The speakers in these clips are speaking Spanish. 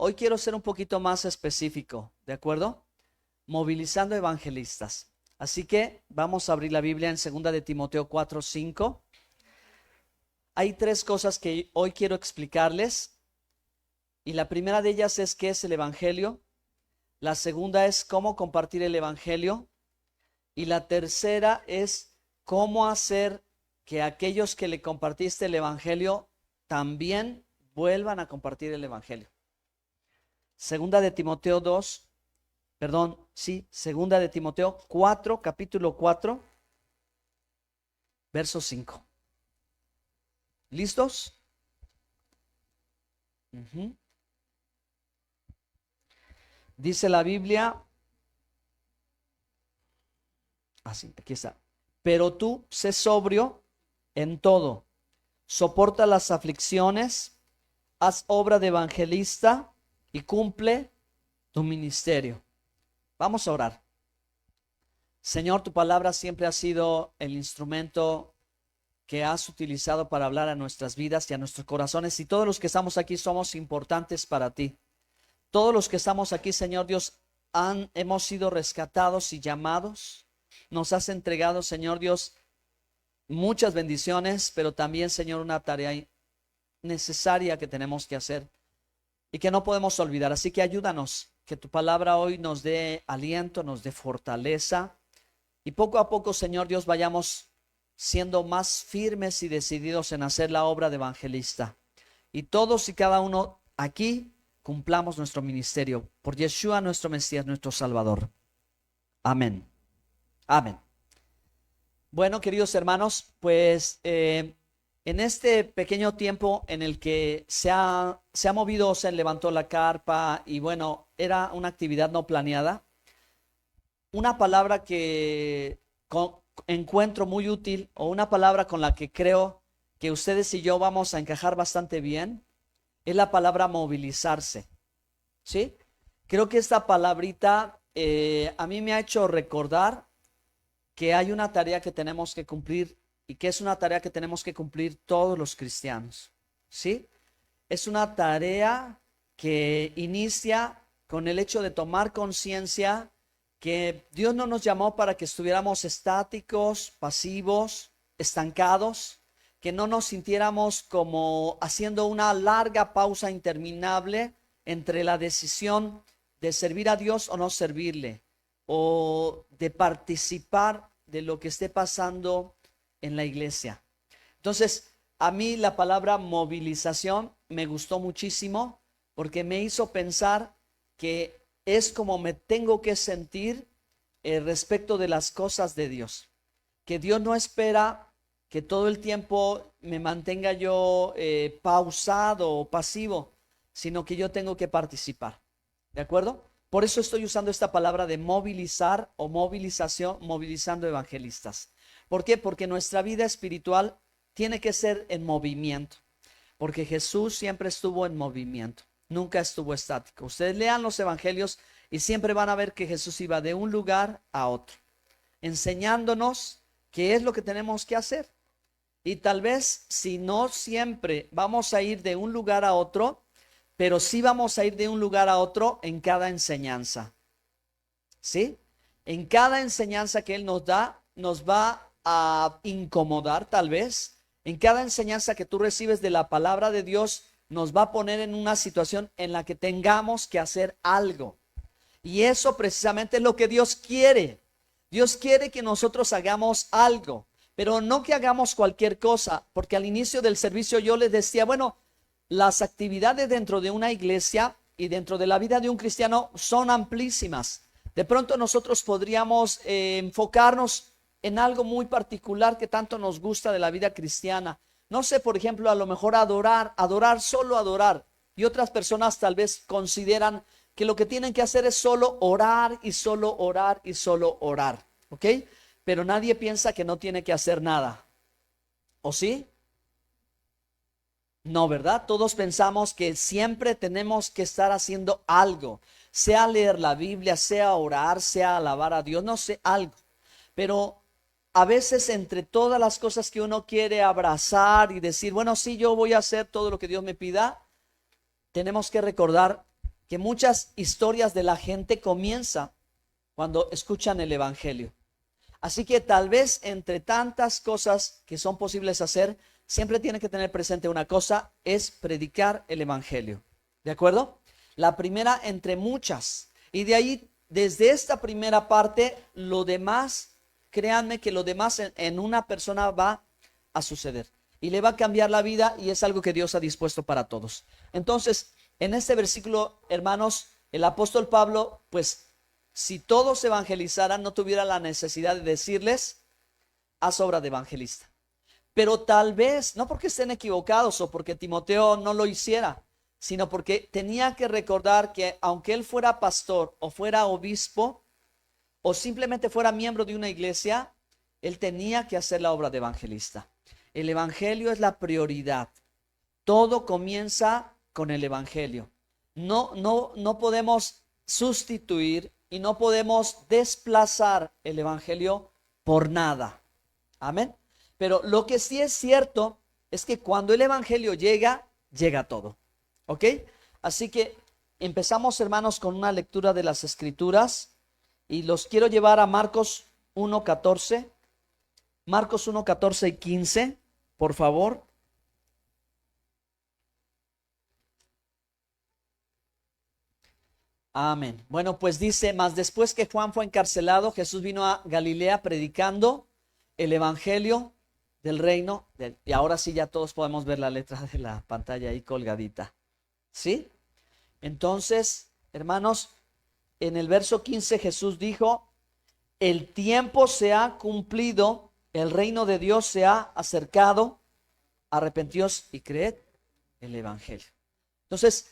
hoy quiero ser un poquito más específico, ¿de acuerdo? Movilizando evangelistas. Así que vamos a abrir la Biblia en 2 de Timoteo 4:5. Hay tres cosas que hoy quiero explicarles. Y la primera de ellas es qué es el evangelio. La segunda es cómo compartir el evangelio. Y la tercera es cómo hacer que aquellos que le compartiste el evangelio también vuelvan a compartir el evangelio. Segunda de Timoteo 4, capítulo 4, verso 5. ¿Listos? Dice la Biblia, así, aquí está. Pero tú sé sobrio en todo, soporta las aflicciones, haz obra de evangelista y cumple tu ministerio. Vamos a orar. Señor, tu palabra siempre ha sido el instrumento que has utilizado para hablar a nuestras vidas y a nuestros corazones, y todos los que estamos aquí somos importantes para ti. Todos los que estamos aquí, Señor Dios, hemos sido rescatados y llamados. Nos has entregado, Señor Dios, muchas bendiciones, pero también, Señor, una tarea necesaria que tenemos que hacer y que no podemos olvidar. Así que ayúdanos, que tu palabra hoy nos dé aliento, nos dé fortaleza, y poco a poco, Señor Dios, vayamos siendo más firmes y decididos en hacer la obra de evangelista. Y todos y cada uno aquí cumplamos nuestro ministerio por Yeshua, nuestro Mesías, nuestro Salvador. Amén. Amén. Bueno, queridos hermanos, pues en este pequeño tiempo en el que se ha movido, se levantó la carpa y bueno, era una actividad no planeada, una palabra que encuentro muy útil, o una palabra con la que creo que ustedes y yo vamos a encajar bastante bien, es la palabra movilizarse. ¿Sí? Creo que esta palabrita a mí me ha hecho recordar que hay una tarea que tenemos que cumplir, y que es una tarea que tenemos que cumplir todos los cristianos. ¿Sí? Es una tarea que inicia con el hecho de tomar conciencia que Dios no nos llamó para que estuviéramos estáticos, pasivos, estancados, que no nos sintiéramos como haciendo una larga pausa interminable entre la decisión de servir a Dios o no servirle, o de participar de lo que esté pasando en la iglesia. Entonces, a mí la palabra movilización me gustó muchísimo, porque me hizo pensar que es como me tengo que sentir respecto de las cosas de Dios. Que Dios no espera que todo el tiempo me mantenga yo pausado o pasivo, sino que yo tengo que participar. ¿De acuerdo? Por eso estoy usando esta palabra de movilizar o movilización, movilizando evangelistas. ¿Por qué? Porque nuestra vida espiritual tiene que ser en movimiento. Porque Jesús siempre estuvo en movimiento, nunca estuvo estático. Ustedes lean los evangelios y siempre van a ver que Jesús iba de un lugar a otro, enseñándonos qué es lo que tenemos que hacer. Y tal vez si no siempre vamos a ir de un lugar a otro, pero sí vamos a ir de un lugar a otro en cada enseñanza. ¿Sí? En cada enseñanza que Él nos da, nos va a incomodar tal vez. En cada enseñanza que tú recibes de la palabra de Dios, nos va a poner en una situación en la que tengamos que hacer algo. Y eso precisamente es lo que Dios quiere. Dios quiere que nosotros hagamos algo, pero no que hagamos cualquier cosa, porque al inicio del servicio yo les decía, bueno, las actividades dentro de una iglesia y dentro de la vida de un cristiano son amplísimas. De pronto nosotros podríamos enfocarnos en algo muy particular que tanto nos gusta de la vida cristiana. No sé, por ejemplo, a lo mejor adorar, solo adorar. Y otras personas tal vez consideran que lo que tienen que hacer es solo orar y solo orar y solo orar. ¿Ok? Pero nadie piensa que no tiene que hacer nada. ¿O sí? No, ¿verdad? Todos pensamos que siempre tenemos que estar haciendo algo. Sea leer la Biblia, sea orar, sea alabar a Dios, no sé, algo. Pero a veces entre todas las cosas que uno quiere abrazar y decir, bueno, sí, yo voy a hacer todo lo que Dios me pida, tenemos que recordar que muchas historias de la gente comienzan cuando escuchan el evangelio. Así que tal vez entre tantas cosas que son posibles hacer, siempre tiene que tener presente una cosa, es predicar el evangelio. ¿De acuerdo? La primera entre muchas. Y de ahí, desde esta primera parte, lo demás, créanme que lo demás en una persona va a suceder. Y le va a cambiar la vida y es algo que Dios ha dispuesto para todos. Entonces, en este versículo, hermanos, el apóstol Pablo, pues, si todos evangelizaran, no tuviera la necesidad de decirles, haz obra de evangelista. Pero tal vez, no porque estén equivocados o porque Timoteo no lo hiciera, sino porque tenía que recordar que aunque él fuera pastor o fuera obispo o simplemente fuera miembro de una iglesia, él tenía que hacer la obra de evangelista. El evangelio es la prioridad. Todo comienza con el evangelio. No podemos sustituir y no podemos desplazar el evangelio por nada. Amén. Pero lo que sí es cierto es que cuando el evangelio llega, llega todo. ¿Ok? Así que empezamos, hermanos, con una lectura de las escrituras y los quiero llevar a Marcos 1:14. Marcos 1:14 y 15, por favor. Amén. Bueno, pues dice, mas después que Juan fue encarcelado, Jesús vino a Galilea predicando el evangelio del reino. Y ahora sí ya todos podemos ver la letra de la pantalla ahí colgadita. ¿Sí? Entonces, hermanos, en el verso 15 Jesús dijo, el tiempo se ha cumplido, el reino de Dios se ha acercado, arrepentíos y creed el evangelio. Entonces,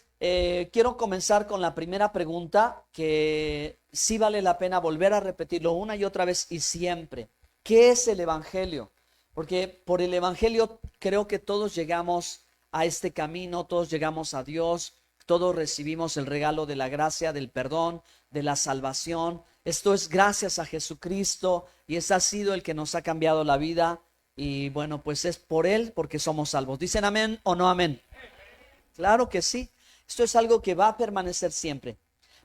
quiero comenzar con la primera pregunta que sí vale la pena volver a repetirlo una y otra vez y siempre. ¿Qué es el evangelio? Porque por el evangelio creo que todos llegamos a este camino, todos llegamos a Dios, todos recibimos el regalo de la gracia, del perdón, de la salvación. Esto es gracias a Jesucristo y ese ha sido el que nos ha cambiado la vida y bueno, pues es por Él porque somos salvos. ¿Dicen amén o no amén? Claro que sí. Esto es algo que va a permanecer siempre.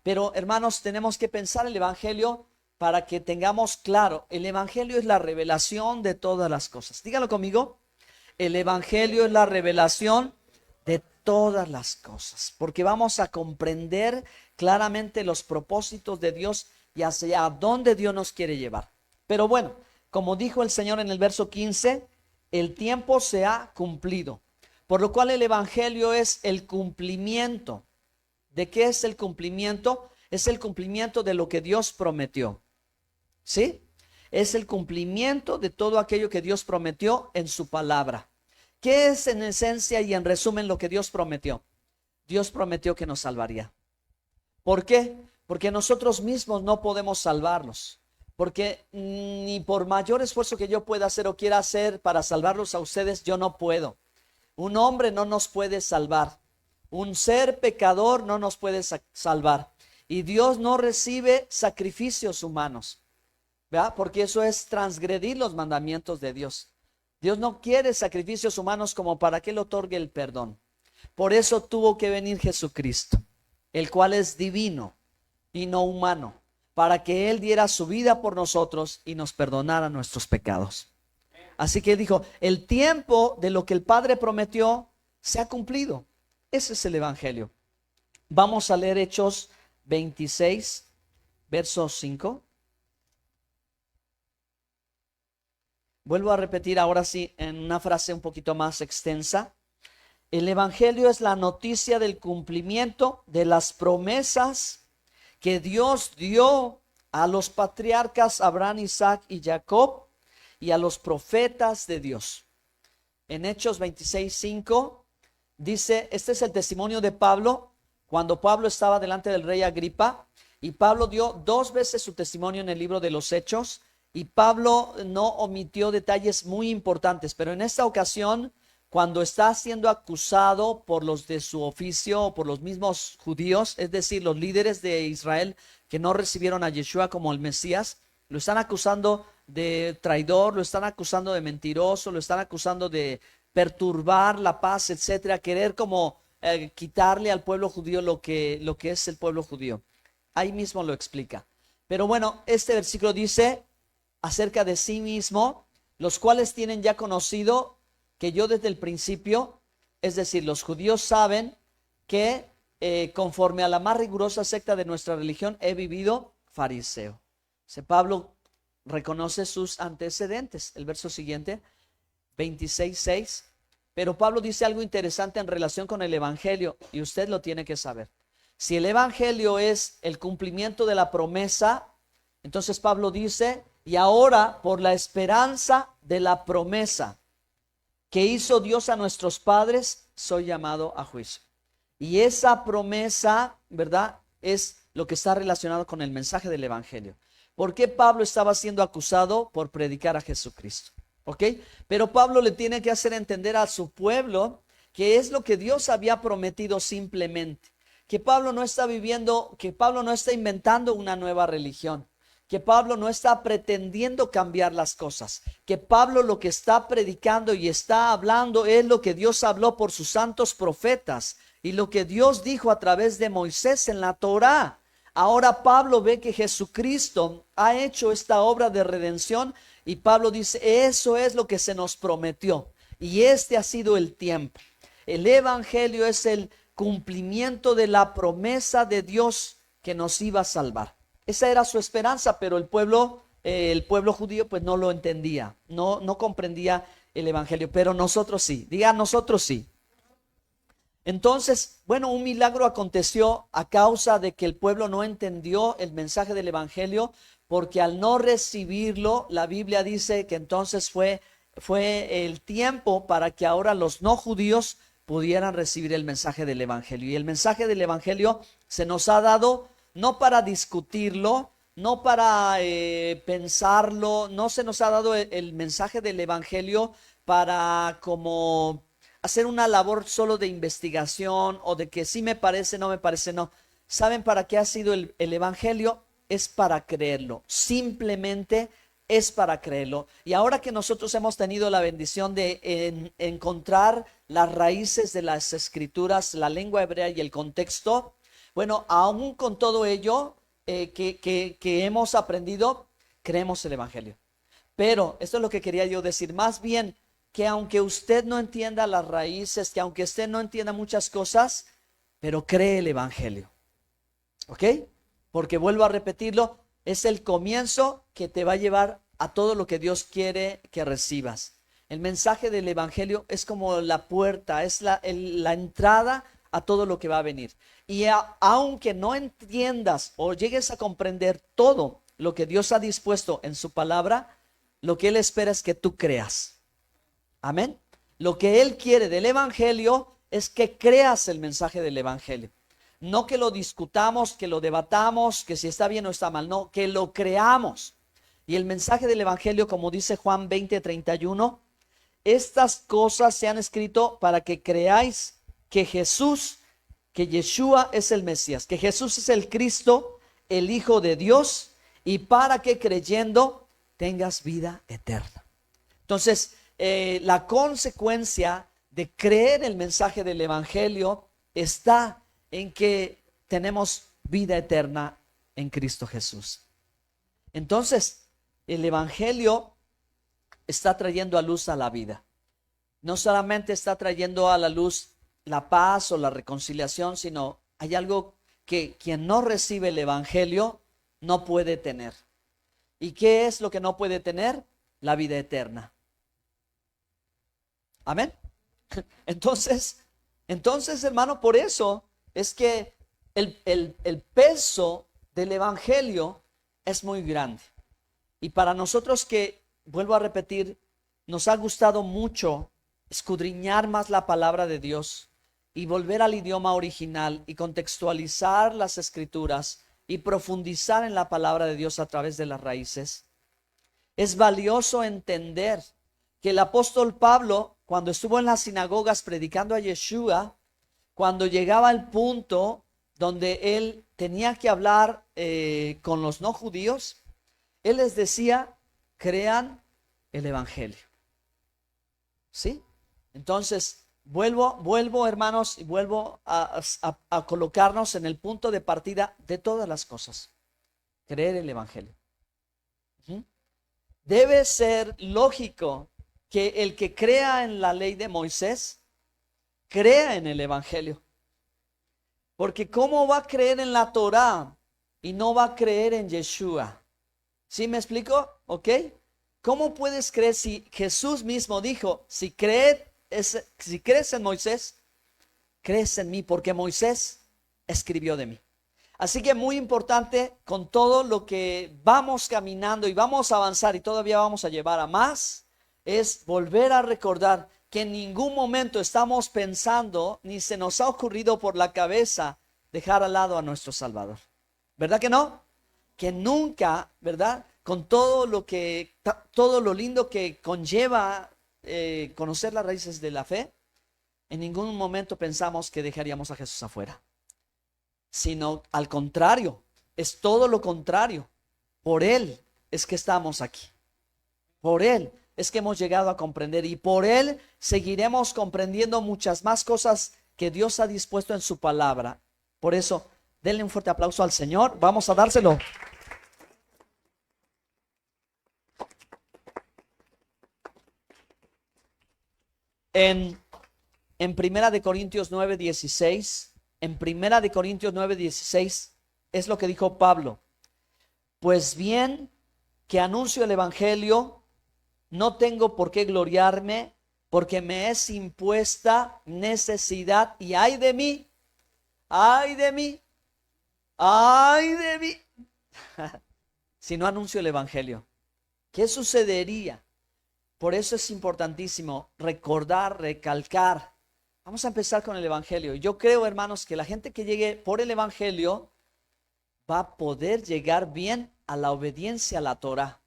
Pero hermanos, tenemos que pensar el evangelio para que tengamos claro, el evangelio es la revelación de todas las cosas. Dígalo conmigo. El evangelio es la revelación de todas las cosas, porque vamos a comprender claramente los propósitos de Dios y hacia dónde Dios nos quiere llevar. Pero bueno, como dijo el Señor en el verso 15, el tiempo se ha cumplido, por lo cual el evangelio es el cumplimiento. ¿De qué es el cumplimiento? Es el cumplimiento de lo que Dios prometió. ¿Sí? Es el cumplimiento de todo aquello que Dios prometió en su palabra. ¿Qué es en esencia y en resumen lo que Dios prometió? Dios prometió que nos salvaría. ¿Por qué? Porque nosotros mismos no podemos salvarlos. Porque ni por mayor esfuerzo que yo pueda hacer o quiera hacer para salvarlos a ustedes, yo no puedo. Un hombre no nos puede salvar. Un ser pecador no nos puede salvar. Y Dios no recibe sacrificios humanos. ¿Verdad? Porque eso es transgredir los mandamientos de Dios. Dios no quiere sacrificios humanos como para que Él otorgue el perdón. Por eso tuvo que venir Jesucristo, el cual es divino y no humano, para que Él diera su vida por nosotros y nos perdonara nuestros pecados. Así que dijo, el tiempo de lo que el Padre prometió se ha cumplido. Ese es el evangelio. Vamos a leer Hechos 26, verso 5. Vuelvo a repetir ahora sí en una frase un poquito más extensa. El evangelio es la noticia del cumplimiento de las promesas que Dios dio a los patriarcas Abraham, Isaac y Jacob y a los profetas de Dios. En Hechos 26:5 dice, este es el testimonio de Pablo cuando Pablo estaba delante del rey Agripa, y Pablo dio 2 veces su testimonio en el libro de los Hechos. Y Pablo no omitió detalles muy importantes, pero en esta ocasión, cuando está siendo acusado por los de su oficio, por los mismos judíos, es decir, los líderes de Israel que no recibieron a Yeshua como el Mesías, lo están acusando de traidor, lo están acusando de mentiroso, lo están acusando de perturbar la paz, etcétera, querer como quitarle al pueblo judío lo que es el pueblo judío. Ahí mismo lo explica. Pero bueno, este versículo dice acerca de sí mismo, los cuales tienen ya conocido que yo desde el principio, es decir, los judíos saben que conforme a la más rigurosa secta de nuestra religión he vivido fariseo. Pablo reconoce sus antecedentes. El verso siguiente, 26:6. Pero Pablo dice algo interesante en relación con el evangelio, y usted lo tiene que saber. Si el evangelio es el cumplimiento de la promesa, entonces Pablo dice, y ahora por la esperanza de la promesa que hizo Dios a nuestros padres, soy llamado a juicio. Y esa promesa, ¿verdad?, es lo que está relacionado con el mensaje del evangelio. ¿Por qué Pablo estaba siendo acusado? Por predicar a Jesucristo. ¿Ok? Pero Pablo le tiene que hacer entender a su pueblo que es lo que Dios había prometido simplemente. Que Pablo no está que Pablo no está inventando una nueva religión. Que Pablo no está pretendiendo cambiar las cosas. Que Pablo lo que está predicando y está hablando es lo que Dios habló por sus santos profetas y lo que Dios dijo a través de Moisés en la Torá. Ahora Pablo ve que Jesucristo ha hecho esta obra de redención y Pablo dice, eso es lo que se nos prometió y este ha sido el tiempo. El evangelio es el cumplimiento de la promesa de Dios que nos iba a salvar. Esa era su esperanza, pero el pueblo judío pues no lo entendía, no comprendía el evangelio, pero nosotros sí. Diga, nosotros sí. Entonces, bueno, un milagro aconteció a causa de que el pueblo no entendió el mensaje del evangelio, porque al no recibirlo, la Biblia dice que entonces fue el tiempo para que ahora los no judíos pudieran recibir el mensaje del evangelio. Y el mensaje del evangelio se nos ha dado no para discutirlo, no para pensarlo, no se nos ha dado el mensaje del evangelio para como hacer una labor solo de investigación o de que sí me parece, no me parece, no. ¿Saben para qué ha sido el evangelio? Es para creerlo, simplemente es para creerlo. Y ahora que nosotros hemos tenido la bendición de encontrar las raíces de las escrituras, la lengua hebrea y el contexto, bueno, aún con todo ello que hemos aprendido, creemos el evangelio. Pero esto es lo que quería yo decir, más bien que aunque usted no entienda las raíces, que aunque usted no entienda muchas cosas, pero cree el evangelio. ¿Ok? Porque vuelvo a repetirlo, es el comienzo que te va a llevar a todo lo que Dios quiere que recibas. El mensaje del evangelio es como la puerta, es la entrada a todo lo que va a venir. Y aunque no entiendas o llegues a comprender todo lo que Dios ha dispuesto en su palabra, lo que Él espera es que tú creas. Amén. Lo que Él quiere del evangelio es que creas el mensaje del evangelio. No que lo discutamos, que lo debatamos, que si está bien o está mal. No, que lo creamos. Y el mensaje del evangelio, como dice Juan 20:31, estas cosas se han escrito para que creáis que Yeshua es el Mesías, que Jesús es el Cristo, el Hijo de Dios, y para que creyendo tengas vida eterna. Entonces, la consecuencia de creer el mensaje del evangelio está en que tenemos vida eterna en Cristo Jesús. Entonces, el evangelio está trayendo a luz a la vida. No solamente está trayendo a la luz la paz o la reconciliación, sino hay algo que quien no recibe el evangelio no puede tener. ¿Y qué es lo que no puede tener? La vida eterna. Amén. Entonces, hermano, por eso es que el peso del evangelio es muy grande. Y para nosotros que, vuelvo a repetir, nos ha gustado mucho escudriñar más la palabra de Dios y volver al idioma original y contextualizar las escrituras y profundizar en la palabra de Dios a través de las raíces, es valioso entender que el apóstol Pablo, cuando estuvo en las sinagogas predicando a Yeshua, cuando llegaba al punto donde él tenía que hablar con los no judíos, él les decía, crean el evangelio. ¿Sí? Entonces, vuelvo, hermanos, y vuelvo a colocarnos en el punto de partida de todas las cosas. Creer el Evangelio. ¿Mm? Debe ser lógico que el que crea en la ley de Moisés, crea en el Evangelio. Porque ¿cómo va a creer en la Torá y no va a creer en Yeshua? ¿Sí me explico? ¿Ok? ¿Cómo puedes creer si Jesús mismo dijo, si crees en Moisés, crees en mí, porque Moisés escribió de mí? Así que muy importante, con todo lo que vamos caminando y vamos a avanzar y todavía vamos a llevar a más, es volver a recordar que en ningún momento estamos pensando, ni se nos ha ocurrido por la cabeza dejar al lado a nuestro Salvador. ¿Verdad que no? Que nunca, ¿verdad? Con todo lo lindo que conlleva conocer las raíces de la fe, en ningún momento pensamos que dejaríamos a Jesús afuera. Sino al contrario, es todo lo contrario. Por Él es que estamos aquí. Por Él es que hemos llegado a comprender y por Él seguiremos comprendiendo muchas más cosas que Dios ha dispuesto en su palabra. Por eso, denle un fuerte aplauso al Señor. Vamos a dárselo. En Primera de Corintios 9:16, en Primera de Corintios 9:16 es lo que dijo Pablo. Pues bien que anuncio el Evangelio, no tengo por qué gloriarme, porque me es impuesta necesidad y ay de mí, ay de mí, ay de mí, si no anuncio el Evangelio. ¿Qué sucedería? Por eso es importantísimo recordar, recalcar. Vamos a empezar con el Evangelio. Yo creo, hermanos, que la gente que llegue por el Evangelio va a poder llegar bien a la obediencia a la Torah.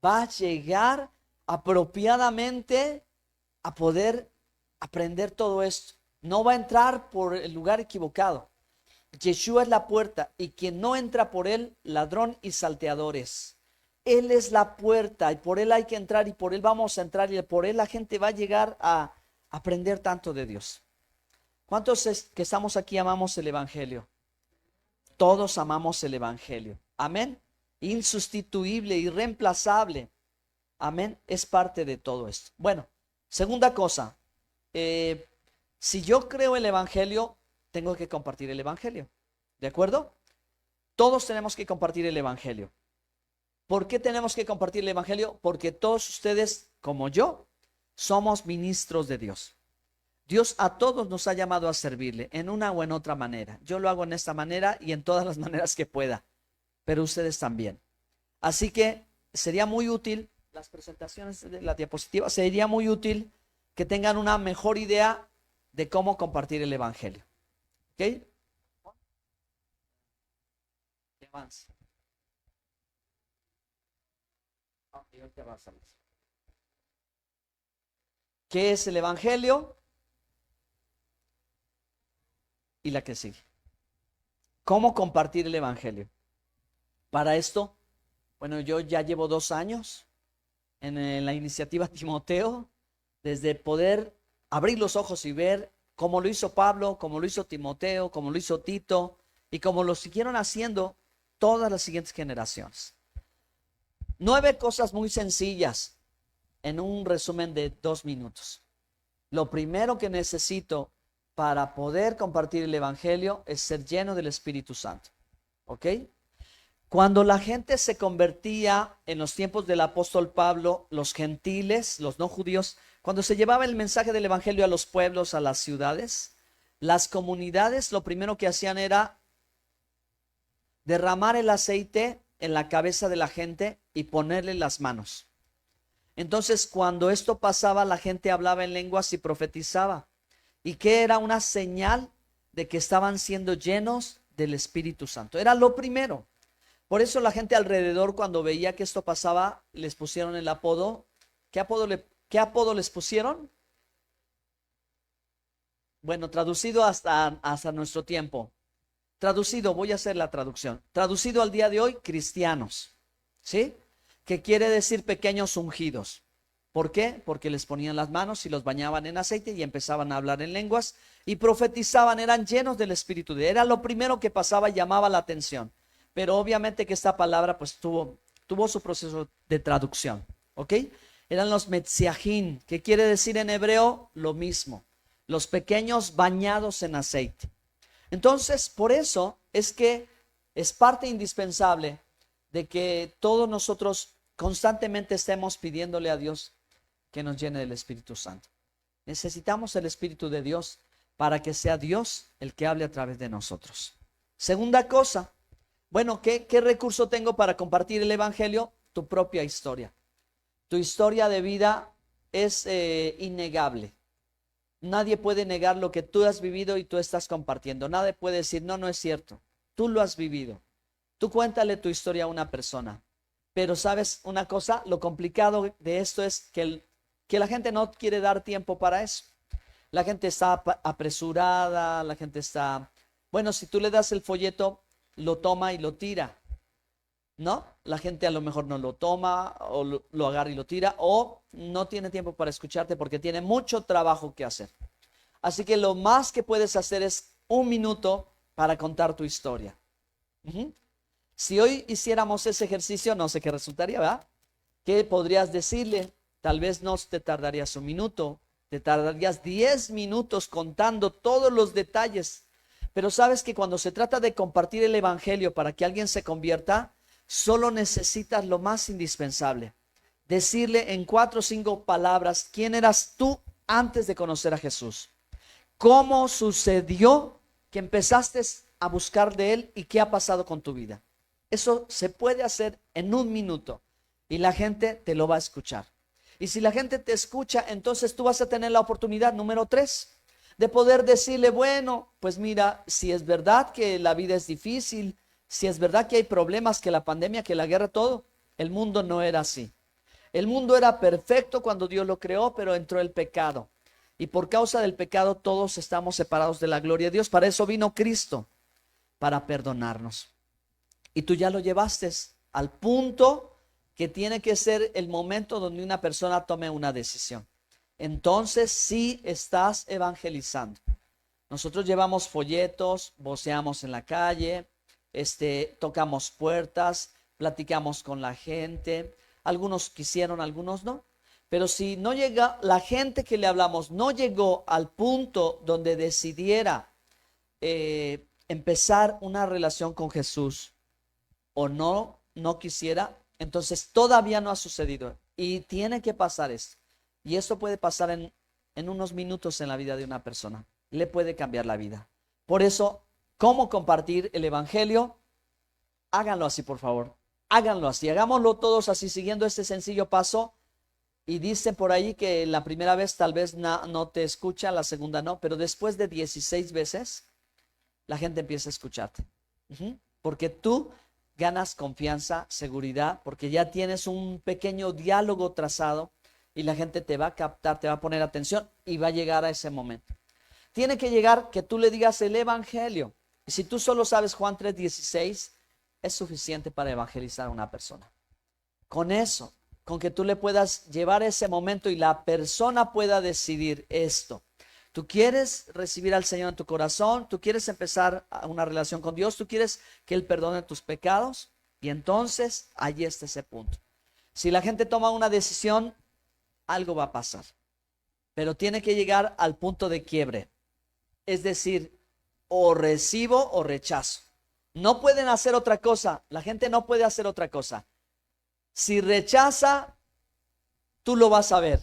Va a llegar apropiadamente a poder aprender todo esto. No va a entrar por el lugar equivocado. Yeshua es la puerta y quien no entra por él, ladrón y salteadores. Él es la puerta y por él hay que entrar y por él vamos a entrar y por él la gente va a llegar a aprender tanto de Dios. ¿Cuántos que estamos aquí amamos el Evangelio? Todos amamos el Evangelio. Amén. Insustituible, irreemplazable. Amén. Es parte de todo esto. Bueno, segunda cosa. Si yo creo el Evangelio, tengo que compartir el Evangelio. ¿De acuerdo? Todos tenemos que compartir el Evangelio. ¿Por qué tenemos que compartir el Evangelio? Porque todos ustedes, como yo, somos ministros de Dios. Dios a todos nos ha llamado a servirle en una o en otra manera. Yo lo hago en esta manera y en todas las maneras que pueda, pero ustedes también. Así que sería muy útil, las presentaciones de la diapositiva, sería muy útil que tengan una mejor idea de cómo compartir el Evangelio. ¿Ok? ¿Qué más? ¿Qué es el Evangelio? Y la que sigue. ¿Cómo compartir el Evangelio? Para esto, bueno, yo ya llevo 2 años en la iniciativa Timoteo, desde poder abrir los ojos y ver cómo lo hizo Pablo, cómo lo hizo Timoteo, cómo lo hizo Tito y cómo lo siguieron haciendo todas las siguientes generaciones. 9 cosas muy sencillas en un resumen de 2 minutos. Lo primero que necesito para poder compartir el Evangelio es ser lleno del Espíritu Santo. ¿Ok? Cuando la gente se convertía en los tiempos del apóstol Pablo, los gentiles, los no judíos, cuando se llevaba el mensaje del Evangelio a los pueblos, a las ciudades, las comunidades lo primero que hacían era derramar el aceite en la cabeza de la gente y ponerle las manos. Entonces, cuando esto pasaba, la gente hablaba en lenguas y profetizaba. ¿Y qué era? Una señal de que estaban siendo llenos del Espíritu Santo. Era lo primero. Por eso la gente alrededor, cuando veía que esto pasaba, les pusieron el apodo. ¿Qué apodo les pusieron? Bueno, traducido hasta nuestro tiempo. Traducido, voy a hacer la traducción. Traducido al día de hoy, cristianos. ¿Sí? Que quiere decir pequeños ungidos. ¿Por qué? Porque les ponían las manos y los bañaban en aceite y empezaban a hablar en lenguas y profetizaban, eran llenos del Espíritu. Era lo primero que pasaba y llamaba la atención. Pero obviamente que esta palabra pues tuvo su proceso de traducción, ¿ok? Eran los metziajín, que quiere decir en hebreo lo mismo, los pequeños bañados en aceite. Entonces, por eso es que es parte indispensable de que todos nosotros constantemente estemos pidiéndole a Dios que nos llene del Espíritu Santo. Necesitamos el Espíritu de Dios para que sea Dios el que hable a través de nosotros. Segunda cosa, bueno, ¿qué recurso tengo para compartir el Evangelio? Tu propia historia. Tu historia de vida es innegable. Nadie puede negar lo que tú has vivido y tú estás compartiendo. Nadie puede decir, no, no es cierto. Tú lo has vivido. Tú cuéntale tu historia a una persona. Pero ¿sabes una cosa? Lo complicado de esto es que la gente no quiere dar tiempo para eso. La gente está apresurada, la gente está... Bueno, si tú le das el folleto, lo toma y lo tira, ¿no? La gente a lo mejor no lo toma o lo agarra y lo tira o no tiene tiempo para escucharte porque tiene mucho trabajo que hacer. Así que lo más que puedes hacer es 1 minuto para contar tu historia. Si hoy hiciéramos ese ejercicio, no sé qué resultaría, ¿verdad? ¿Qué podrías decirle? Tal vez no te tardarías 1 minuto, te tardarías 10 minutos contando todos los detalles. Pero sabes que cuando se trata de compartir el Evangelio para que alguien se convierta, solo necesitas lo más indispensable. Decirle en 4 o 5 palabras quién eras tú antes de conocer a Jesús. ¿Cómo sucedió que empezaste a buscar de Él y qué ha pasado con tu vida? Eso se puede hacer en 1 minuto y la gente te lo va a escuchar. Y si la gente te escucha, entonces tú vas a tener la oportunidad, número 3, de poder decirle, bueno, pues mira, si es verdad que la vida es difícil, si es verdad que hay problemas, que la pandemia, que la guerra, todo, el mundo no era así. El mundo era perfecto cuando Dios lo creó, pero entró el pecado. Y por causa del pecado todos estamos separados de la gloria de Dios. Para eso vino Cristo, para perdonarnos. Y tú ya lo llevaste al punto que tiene que ser el momento donde una persona tome una decisión. Entonces sí estás evangelizando. Nosotros llevamos folletos, voceamos en la calle, tocamos puertas, platicamos con la gente. Algunos quisieron, algunos no. Pero si no llega, la gente que le hablamos no llegó al punto donde decidiera empezar una relación con Jesús o no quisiera, entonces todavía no ha sucedido y tiene que pasar esto. Y esto puede pasar en unos minutos en la vida de una persona. Le puede cambiar la vida. Por eso, ¿cómo compartir el Evangelio? Háganlo así, por favor. Háganlo así. Hagámoslo todos así, siguiendo este sencillo paso. Y dicen por ahí que la primera vez tal vez no te escucha, la segunda no, pero después de 16 veces, la gente empieza a escucharte. Porque tú ganas confianza, seguridad, porque ya tienes un pequeño diálogo trazado y la gente te va a captar, te va a poner atención y va a llegar a ese momento. Tiene que llegar que tú le digas el Evangelio. Y si tú solo sabes Juan 3:16, es suficiente para evangelizar a una persona. Con eso, con que tú le puedas llevar ese momento y la persona pueda decidir esto. Tú quieres recibir al Señor en tu corazón, tú quieres empezar una relación con Dios, tú quieres que Él perdone tus pecados y entonces ahí está ese punto. Si la gente toma una decisión, algo va a pasar, pero tiene que llegar al punto de quiebre. Es decir, o recibo o rechazo. No pueden hacer otra cosa, la gente no puede hacer otra cosa. Si rechaza, tú lo vas a ver.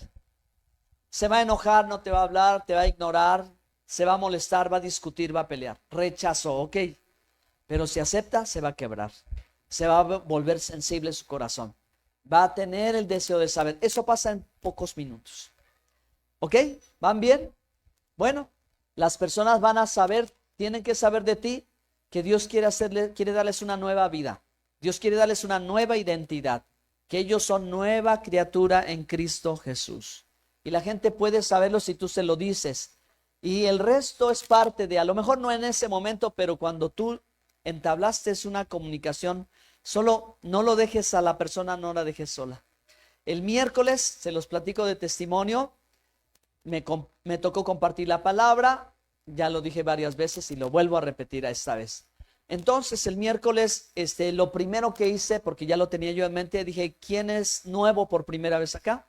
Se va a enojar, no te va a hablar, te va a ignorar, se va a molestar, va a discutir, va a pelear. Rechazó, ok. Pero si acepta, se va a quebrar. Se va a volver sensible su corazón. Va a tener el deseo de saber. Eso pasa en pocos minutos. ¿Ok? ¿Van bien? Bueno, las personas van a saber, tienen que saber de ti que Dios quiere darles una nueva vida. Dios quiere darles una nueva identidad. Que ellos son nueva criatura en Cristo Jesús. Y la gente puede saberlo si tú se lo dices. Y el resto es parte de, a lo mejor no en ese momento, pero cuando tú entablaste una comunicación, solo no lo dejes a la persona, no la dejes sola. El miércoles, se los platico de testimonio, me tocó compartir la palabra, ya lo dije varias veces y lo vuelvo a repetir a esta vez. Entonces el miércoles, lo primero que hice, porque ya lo tenía yo en mente, dije, ¿quién es nuevo por primera vez acá?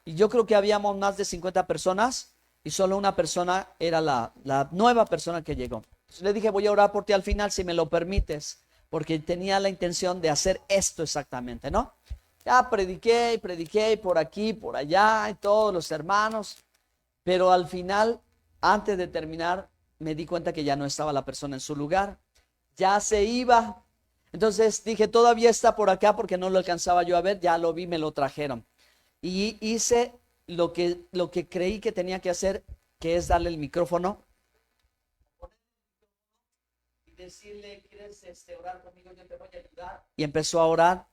Y yo creo que habíamos más de 50 personas y solo una persona era la nueva persona que llegó. Entonces le dije, voy a orar por ti al final si me lo permites, porque tenía la intención de hacer esto exactamente, ¿no? Ya prediqué y prediqué por aquí, por allá, y todos los hermanos, pero al final, antes de terminar, me di cuenta que ya no estaba la persona en su lugar, ya se iba. Entonces dije, todavía está por acá porque no lo alcanzaba yo a ver, ya lo vi, me lo trajeron. Y hice lo que creí que tenía que hacer, que es darle el micrófono y decirle, ¿quieres orar conmigo? Yo te voy a ayudar. Y empezó a orar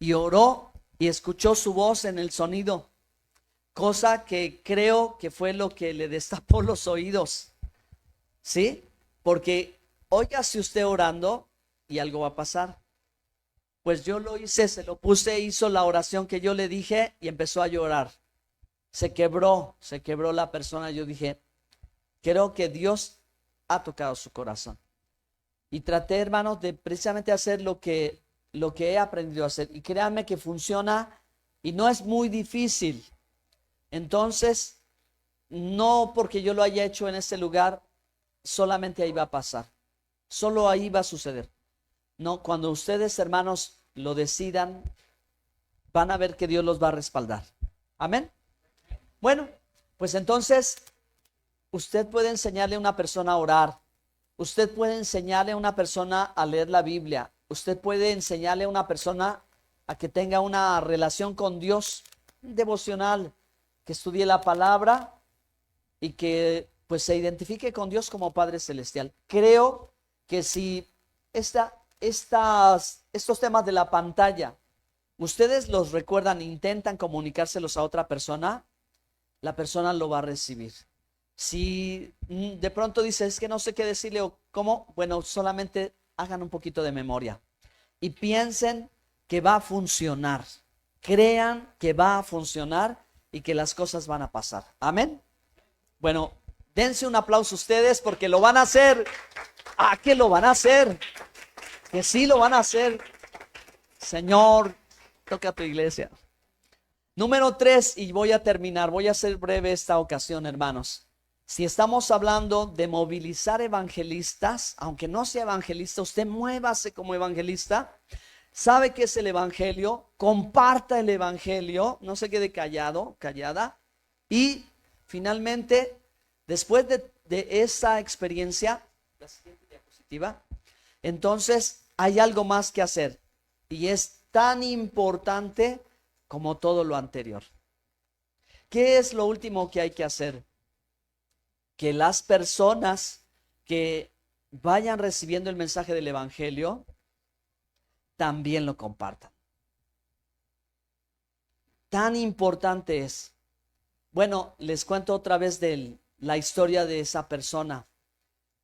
y oró y escuchó su voz en el sonido, cosa que creo que fue lo que le destapó los oídos, ¿sí? Porque óigase usted orando y algo va a pasar. Pues yo lo hice, se lo puse, hizo la oración que yo le dije y empezó a llorar. Se quebró la persona. Yo dije, creo que Dios ha tocado su corazón. Y traté, hermanos, de precisamente hacer lo que he aprendido a hacer. Y créanme que funciona y no es muy difícil. Entonces, no porque yo lo haya hecho en este lugar, solamente ahí va a pasar. Solo ahí va a suceder. No, cuando ustedes, hermanos, lo decidan, van a ver que Dios los va a respaldar. Amén. Bueno, pues entonces, usted puede enseñarle a una persona a orar. Usted puede enseñarle a una persona a leer la Biblia. Usted puede enseñarle a una persona a que tenga una relación con Dios devocional, que estudie la palabra y que pues se identifique con Dios como Padre Celestial. Creo que si estos temas de la pantalla, ustedes los recuerdan, intentan comunicárselos a otra persona, la persona lo va a recibir. Si de pronto dice, es que no sé qué decirle o cómo, bueno, solamente hagan un poquito de memoria y piensen que va a funcionar. Crean que va a funcionar y que las cosas van a pasar. Amén. Bueno, dense un aplauso ustedes porque lo van a hacer. ¿A qué lo van a hacer? Que sí lo van a hacer. Señor, toca a tu iglesia. Número 3, y voy a terminar, voy a ser breve esta ocasión, hermanos. Si estamos hablando de movilizar evangelistas, aunque no sea evangelista, usted muévase como evangelista. ¿Sabe qué es el evangelio? Comparta el evangelio, no se quede callado, callada. Y finalmente, después de esa experiencia, la siguiente diapositiva, entonces hay algo más que hacer. Y es tan importante como todo lo anterior. ¿Qué es lo último que hay que hacer? Que las personas que vayan recibiendo el mensaje del evangelio también lo compartan. Tan importante es. Bueno, les cuento otra vez de la historia de esa persona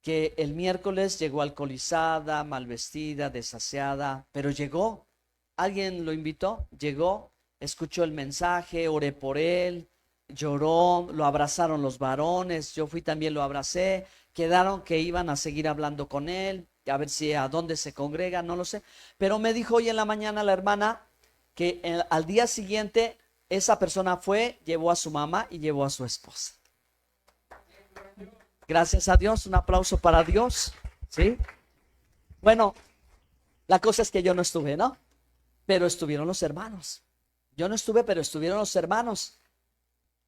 que el miércoles llegó alcoholizada, mal vestida, desaseada, pero llegó. Alguien lo invitó, llegó, escuchó el mensaje, oré por él, lloró, lo abrazaron los varones, yo fui también, lo abracé, quedaron que iban a seguir hablando con él, a ver si a dónde se congrega, no lo sé, pero me dijo hoy en la mañana la hermana que al día siguiente esa persona fue, llevó a su mamá y llevó a su esposa. Gracias a Dios, un aplauso para Dios, ¿sí? Bueno, la cosa es que yo no estuve, ¿no? Pero estuvieron los hermanos. Yo no estuve, pero estuvieron los hermanos.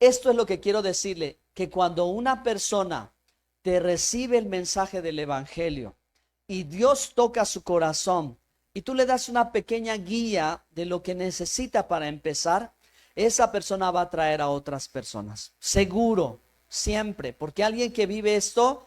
Esto es lo que quiero decirle, que cuando una persona te recibe el mensaje del evangelio y Dios toca su corazón y tú le das una pequeña guía de lo que necesita para empezar, esa persona va a atraer a otras personas. Seguro, siempre, porque alguien que vive esto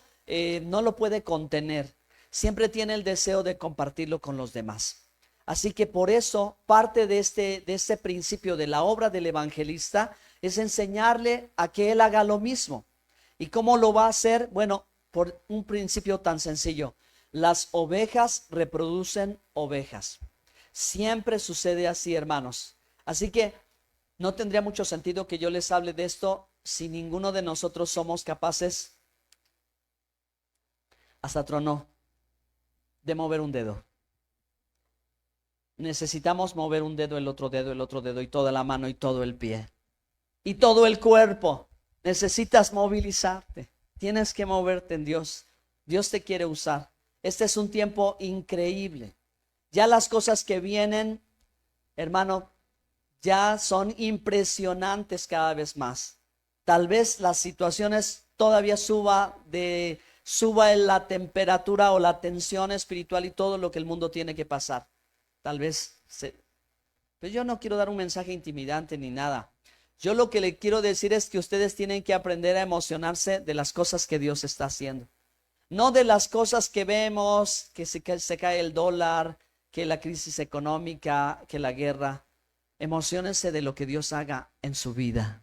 no lo puede contener. Siempre tiene el deseo de compartirlo con los demás. Así que por eso parte de este principio de la obra del evangelista es enseñarle a que él haga lo mismo. ¿Y cómo lo va a hacer? Bueno, por un principio tan sencillo. Las ovejas reproducen ovejas. Siempre sucede así, hermanos. Así que No tendría mucho sentido que yo les hable de esto si ninguno de nosotros somos capaces, hasta tronó, de mover un dedo. Necesitamos mover un dedo, el otro dedo y toda la mano y todo el pie y todo el cuerpo. Necesitas movilizarte. Tienes que moverte en Dios. Dios te quiere usar. Este es un tiempo increíble. Ya las cosas que vienen, hermano, ya son impresionantes cada vez más. Tal vez las situaciones todavía suba en la temperatura o la tensión espiritual y todo lo que el mundo tiene que pasar. Tal vez pero yo no quiero dar un mensaje intimidante ni nada. Yo lo que le quiero decir es que ustedes tienen que aprender a emocionarse de las cosas que Dios está haciendo. No de las cosas que vemos, que se cae el dólar, que la crisis económica, que la guerra. Emociónense de lo que Dios haga en su vida.